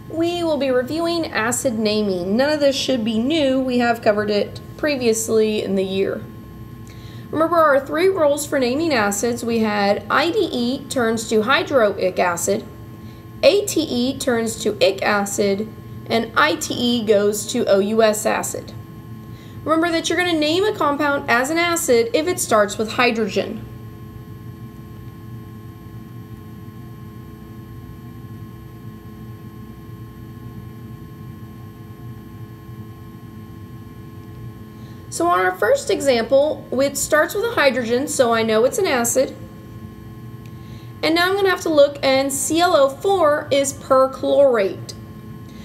We will be reviewing acid naming. None of this should be new. We have covered it previously in the year. Remember our 3 rules for naming acids. We had IDE turns to hydroic acid, ATE turns to ic acid, and ITE goes to OUS acid. Remember that you're going to name a compound as an acid if it starts with hydrogen. So on our first example, it starts with a hydrogen, so I know it's an acid. And now I'm going to have to look, and ClO4 is perchlorate.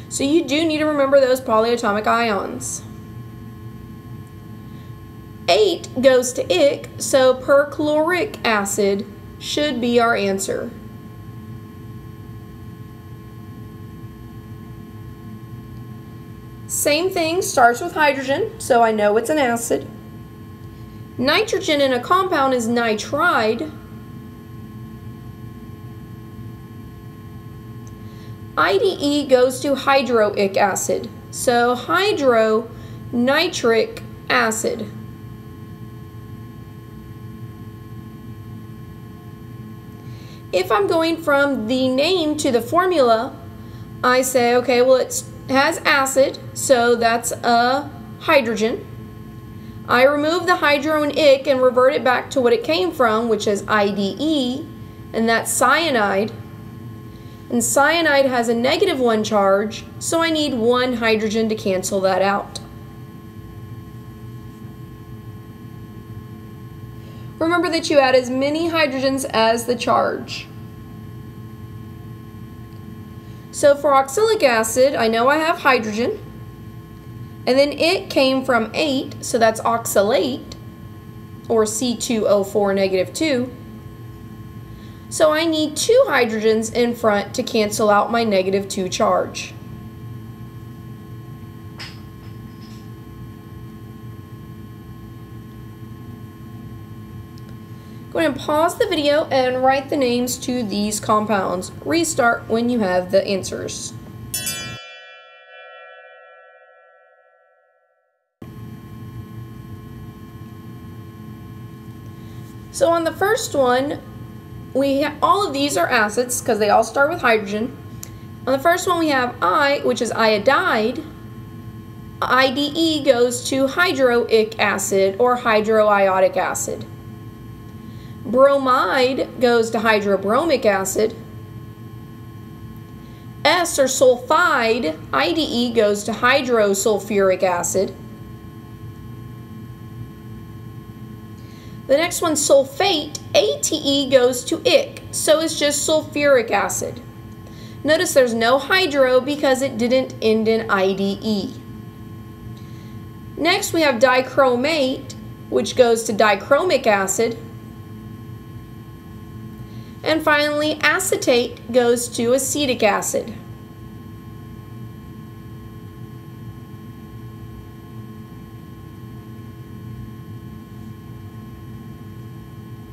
So you do need to remember those polyatomic ions. 8 goes to ic, so perchloric acid should be our answer. Same thing, starts with hydrogen, so I know it's an acid. Nitrogen in a compound is nitride. IDE goes to hydroic acid, so hydronitric acid. If I'm going from the name to the formula, I say, okay, well, it has acid, so that's a hydrogen. I remove the hydro and ic and revert it back to what it came from, which is IDE, and that's cyanide. And cyanide has a -1 charge, so I need 1 hydrogen to cancel that out. Remember that you add as many hydrogens as the charge. So for oxalic acid, I know I have hydrogen, and then it came from 8, so that's oxalate, or C2O4 -2. So I need 2 hydrogens in front to cancel out my -2 charge. Go ahead and pause the video and write the names to these compounds. Restart when you have the answers. So on the first one, all of these are acids because they all start with hydrogen. On the first one we have I, which is iodide. IDE goes to hydroic acid or hydroiodic acid. Bromide goes to hydrobromic acid. S or sulfide, IDE goes to hydrosulfuric acid. The next one, sulfate, ATE goes to ic, so it's just sulfuric acid. Notice there's no hydro because it didn't end in IDE. Next we have dichromate, which goes to dichromic acid. And finally, acetate goes to acetic acid.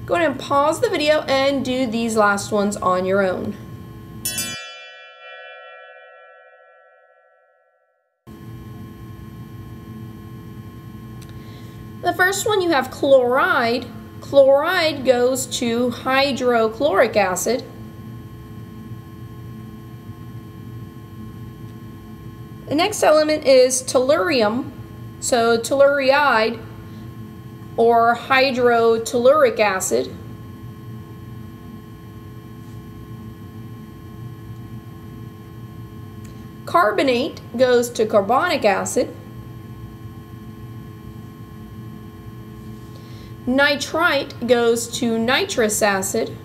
Go ahead and pause the video and do these last ones on your own. The first one you have chloride. Chloride goes to hydrochloric acid. The next element is tellurium, so telluride or hydrotelluric acid. Carbonate goes to carbonic acid. Nitrite goes to nitrous acid.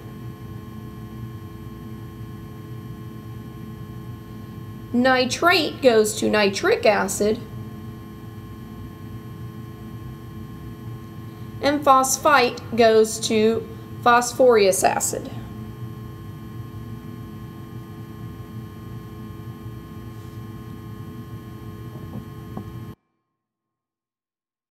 Nitrate goes to nitric acid. And phosphite goes to phosphorus acid.